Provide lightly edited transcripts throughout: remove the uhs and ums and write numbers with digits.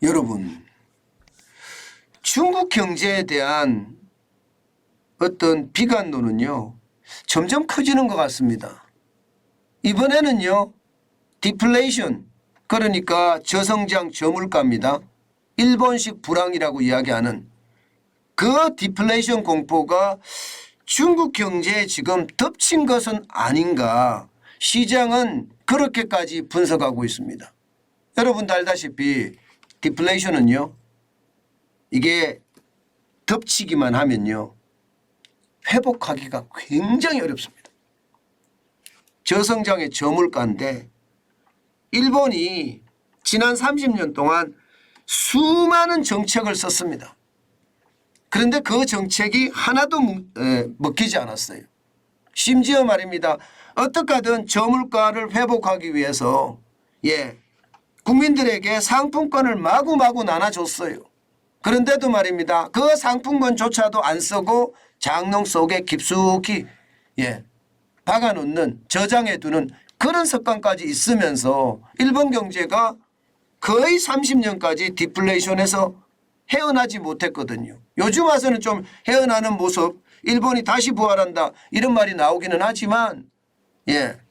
여러분, 중국 경제에 대한 어떤 비관론은요 점점 커지는 것 같습니다. 이번에는요 디플레이션, 그러니까 저성장 저물가입니다. 일본식 불황이라고 이야기하는 그 디플레이션 공포가 중국 경제에 지금 덮친 것은 아닌가, 시장은 그렇게까지 분석하고 있습니다. 여러분도 알다시피 디플레이션은요 이게 덮치기만 하면요 회복하기가 굉장히 어렵습니다. 저성장의 저물가인데 일본이 지난 30년 동안 수많은 정책을 썼습니다. 그런데 그 정책이 하나도 먹히지 않았어요. 심지어 말입니다. 어떻게 하든 저물가를 회복하기 위해서 국민들에게 상품권을 마구마구 나눠줬어요. 그런데도 말입니다. 그 상품권조차도 안 쓰고 장롱 속에 깊숙이 박아놓는, 저장해두는 그런 습관까지 있으면서 일본 경제가 거의 30년까지 디플레이션에서 헤어나지 못했거든요. 요즘 와서는 좀 헤어나는 모습, 일본이 다시 부활한다 이런 말이 나오기는 하지만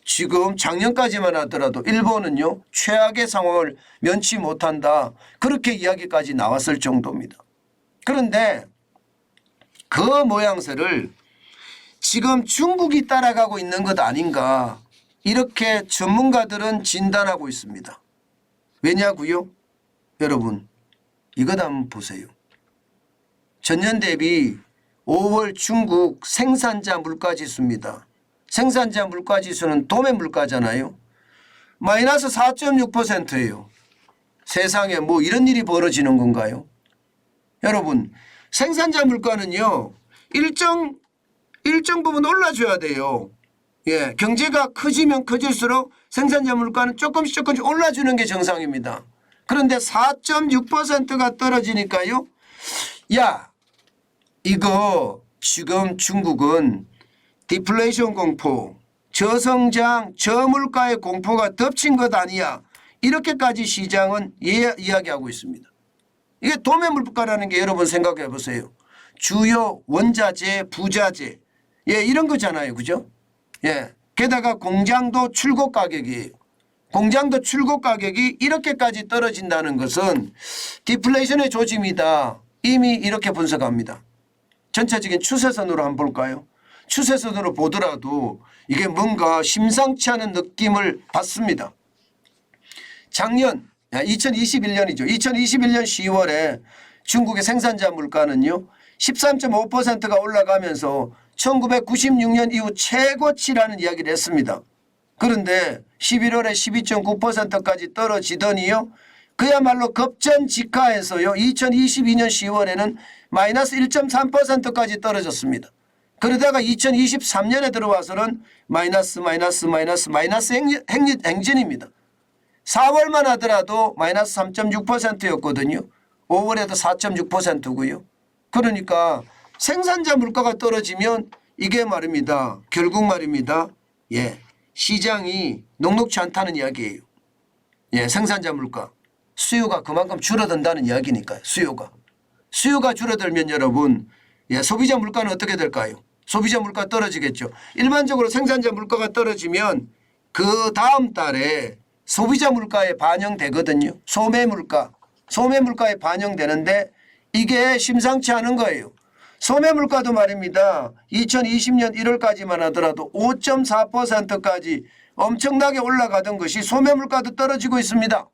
지금 작년까지만 하더라도 일본은요 최악의 상황을 면치 못한다 그렇게 이야기까지 나왔을 정도입니다. 그런데 그 모양새를 지금 중국이 따라가고 있는 것 아닌가 이렇게 전문가들은 진단하고 있습니다. 왜냐고요? 여러분 이것 한번 보세요. 전년 대비 5월 중국 생산자 물가지수입니다. 생산자 물가지수는 도매 물가잖아요. 마이너스 4.6%예요. 세상에 뭐 이런 일이 벌어지는 건가요? 여러분 생산자 물가는요 일정 부분 올라줘야 돼요. 경제가 커지면 커질수록 생산자 물가는 조금씩 올라주는 게 정상입니다. 그런데 4.6%가 떨어지니까요. 이거 지금 중국은 디플레이션 공포, 저성장, 저물가의 공포가 덮친 것 아니야. 이렇게까지 시장은 이야기하고 있습니다. 이게 도매 물가라는 게 여러분 생각해 보세요. 주요 원자재, 부자재 이런 거잖아요. 그죠? 게다가 공장도 출고 가격이에요. 공장도 출고 가격이 이렇게까지 떨어진다는 것은 디플레이션의 조짐이다. 이미 이렇게 분석합니다. 전체적인 추세선으로 한번 볼까요? 추세선으로 보더라도 이게 뭔가 심상치 않은 느낌을 받습니다. 작년 2021년이죠. 2021년 10월에 중국의 생산자 물가는요 13.5%가 올라가면서 1996년 이후 최고치라는 이야기를 했습니다. 그런데 11월에 12.9%까지 떨어지더니요 그야말로 급전직하해서요 2022년 10월에는 마이너스 1.3%까지 떨어졌습니다. 그러다가 2023년에 들어와서는 마이너스 행진입니다. 4월만 하더라도 마이너스 3.6%였거든요. 5월에도 4.6%고요. 그러니까 생산자 물가가 떨어지면 이게 말입니다. 결국 말입니다. 시장이 녹록치 않다는 이야기예요. 생산자 물가. 수요가 그만큼 줄어든다는 이야기니까요. 수요가 줄어들면 여러분 소비자 물가는 어떻게 될까요? 소비자 물가 떨어지겠죠. 일반적으로 생산자 물가가 떨어지면 그 다음 달에 소비자 물가에 반영되거든요. 소매 물가에 반영되는데 이게 심상치 않은 거예요. 소매 물가도 말입니다. 2020년 1월까지만 하더라도 5.4%까지 엄청나게 올라가던 것이 소매 물가도 떨어지고 있습니다.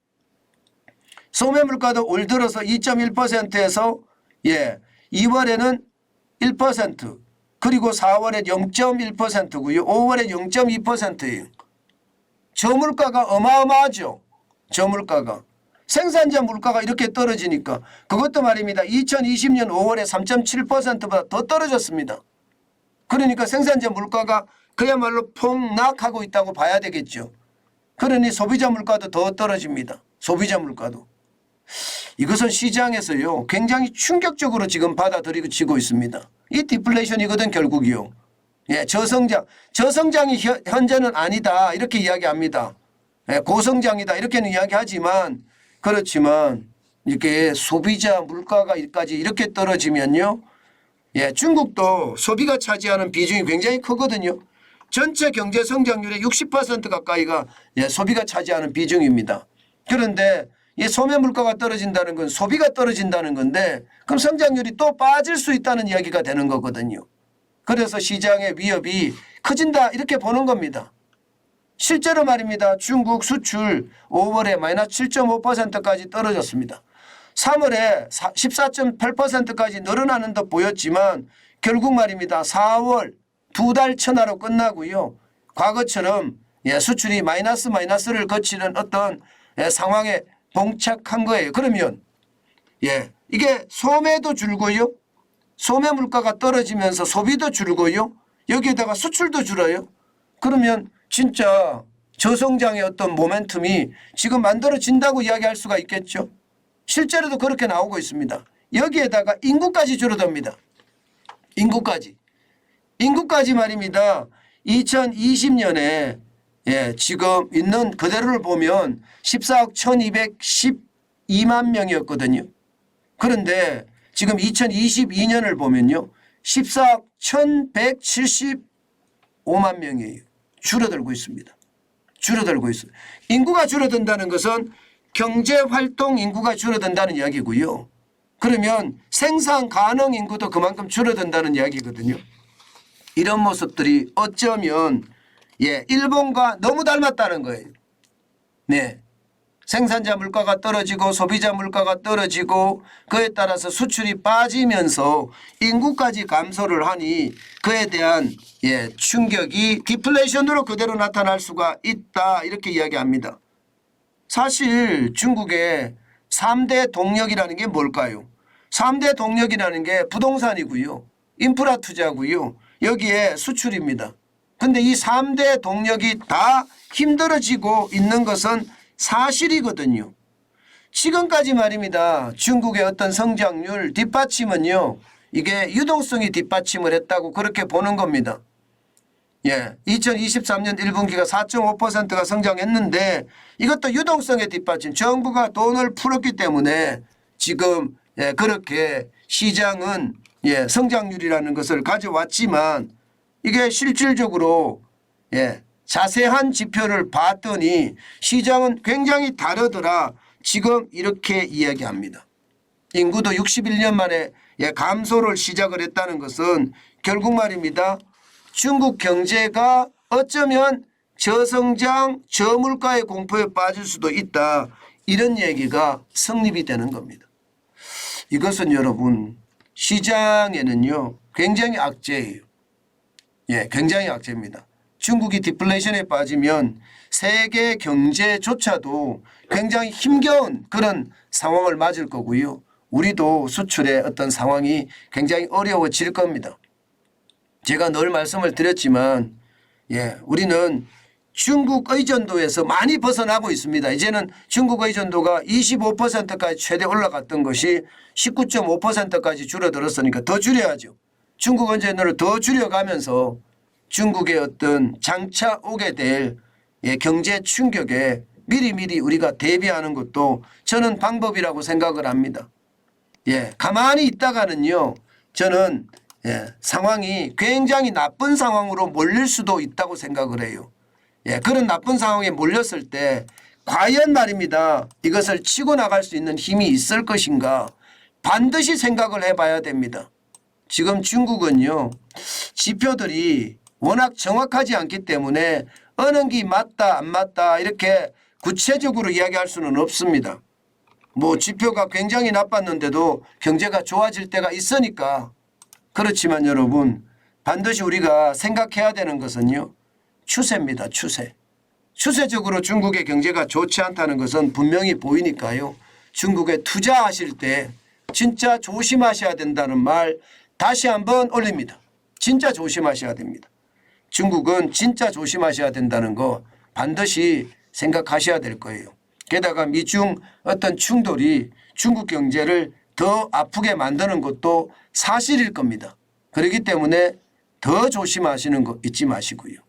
소매 물가도 올 들어서 2.1%에서 2월에는 1%, 그리고 4월에 0.1%고요. 5월에 0.2%예요. 저물가가 어마어마하죠. 저물가가. 생산자 물가가 이렇게 떨어지니까 그것도 말입니다. 2020년 5월에 3.7%보다 더 떨어졌습니다. 그러니까 생산자 물가가 그야말로 폭락하고 있다고 봐야 되겠죠. 그러니 소비자 물가도 더 떨어집니다. 소비자 물가도. 이것은 시장에서요 굉장히 충격적으로 지금 받아들이고 있습니다. 이 디플레이션이거든 결국이요. 저성장이 현재는 아니다 이렇게 이야기합니다. 고성장이다 이렇게는 이야기하지만 그렇지만 이렇게 소비자 물가가까지 이렇게 떨어지면요. 예, 중국도 소비가 차지하는 비중이 굉장히 크거든요. 전체 경제 성장률의 60% 가까이가 예, 소비가 차지하는 비중입니다. 그런데 이 소매 물가가 떨어진다는 건 소비가 떨어진다는 건데 그럼 성장률이 또 빠질 수 있다는 이야기가 되는 거거든요. 그래서 시장의 위협이 커진다 이렇게 보는 겁니다. 실제로 말입니다. 중국 수출 5월에 마이너스 7.5%까지 떨어졌습니다. 3월에 14.8%까지 늘어나는 듯 보였지만 결국 말입니다. 4월 2달 천하로 끝나고요. 과거처럼 예, 수출이 마이너스를 거치는 어떤 예, 상황에 봉착한 거예요. 그러면 예, 이게 소매도 줄고요. 소매 물가가 떨어지면서 소비도 줄고요. 여기에다가 수출도 줄어요. 그러면 진짜 저성장의 어떤 모멘텀이 지금 만들어진다고 이야기할 수가 있겠죠. 실제로도 그렇게 나오고 있습니다. 여기에다가 인구까지 줄어듭니다. 인구까지 말입니다. 2020년에 예, 지금 있는 그대로를 보면 14억 1212만 명이었거든요. 그런데 지금 2022년을 보면요. 14억 1175만 명이에요. 줄어들고 있습니다. 줄어들고 있어요. 인구가 줄어든다는 것은 경제활동 인구가 줄어든다는 이야기고요. 그러면 생산 가능 인구도 그만큼 줄어든다는 이야기거든요. 이런 모습들이 어쩌면 예, 일본과 너무 닮았다는 거예요. 네. 생산자 물가가 떨어지고 소비자 물가가 떨어지고 그에 따라서 수출이 빠지면서 인구까지 감소를 하니 그에 대한 예, 충격이 디플레이션으로 그대로 나타날 수가 있다 이렇게 이야기합니다. 사실 중국의 3대 동력이라는 게 뭘까요? 3대 동력이라는 게 부동산이고요. 인프라 투자고요. 여기에 수출입니다. 그런데 이 3대 동력이 다 힘들어지고 있는 것은 사실이거든요. 지금까지 말입니다. 중국의 어떤 성장률 뒷받침은요. 이게 유동성이 뒷받침을 했다고 그렇게 보는 겁니다. 예, 2023년 1분기가 4.5%가 성장했는데 이것도 유동성의 뒷받침. 정부가 돈을 풀었기 때문에 지금 예, 그렇게 시장은 예, 성장률이라는 것을 가져왔지만 이게 실질적으로 예, 자세한 지표를 봤더니 시장은 굉장히 다르더라. 지금 이렇게 이야기합니다. 인구도 61년 만에 예, 감소를 시작을 했다는 것은 결국 말입니다. 중국 경제가 어쩌면 저성장, 저물가의 공포에 빠질 수도 있다. 이런 얘기가 성립이 되는 겁니다. 이것은 여러분 시장에는요 굉장히 악재예요. 예, 굉장히 악재입니다. 중국이 디플레이션에 빠지면 세계 경제조차도 굉장히 힘겨운 그런 상황을 맞을 거고요. 우리도 수출의 어떤 상황이 굉장히 어려워질 겁니다. 제가 늘 말씀을 드렸지만 예, 우리는 중국 의존도에서 많이 벗어나고 있습니다. 이제는 중국 의존도가 25%까지 최대 올라갔던 것이 19.5%까지 줄어들었으니까 더 줄여야죠. 중국 의존도를 더 줄여가면서 중국의 어떤 장차 오게 될 예, 경제 충격에 미리미리 우리가 대비하는 것도 저는 방법이라고 생각을 합니다. 예, 가만히 있다가는요. 저는 예, 상황이 굉장히 나쁜 상황으로 몰릴 수도 있다고 생각을 해요. 예, 그런 나쁜 상황에 몰렸을 때 과연 말입니다. 이것을 치고 나갈 수 있는 힘이 있을 것인가 반드시 생각을 해봐야 됩니다. 지금 중국은요. 지표들이 워낙 정확하지 않기 때문에 어느 게 맞다 안 맞다 이렇게 구체적으로 이야기할 수는 없습니다. 뭐 지표가 굉장히 나빴는데도 경제가 좋아질 때가 있으니까 그렇지만 여러분 반드시 우리가 생각해야 되는 것은요. 추세입니다. 추세. 추세적으로 중국의 경제가 좋지 않다는 것은 분명히 보이니까요. 중국에 투자하실 때 진짜 조심하셔야 된다는 말 다시 한번 올립니다. 진짜 조심하셔야 됩니다. 중국은 진짜 조심하셔야 된다는 거 반드시 생각하셔야 될 거예요. 게다가 미중 어떤 충돌이 중국 경제를 더 아프게 만드는 것도 사실일 겁니다. 그렇기 때문에 더 조심하시는 거 잊지 마시고요.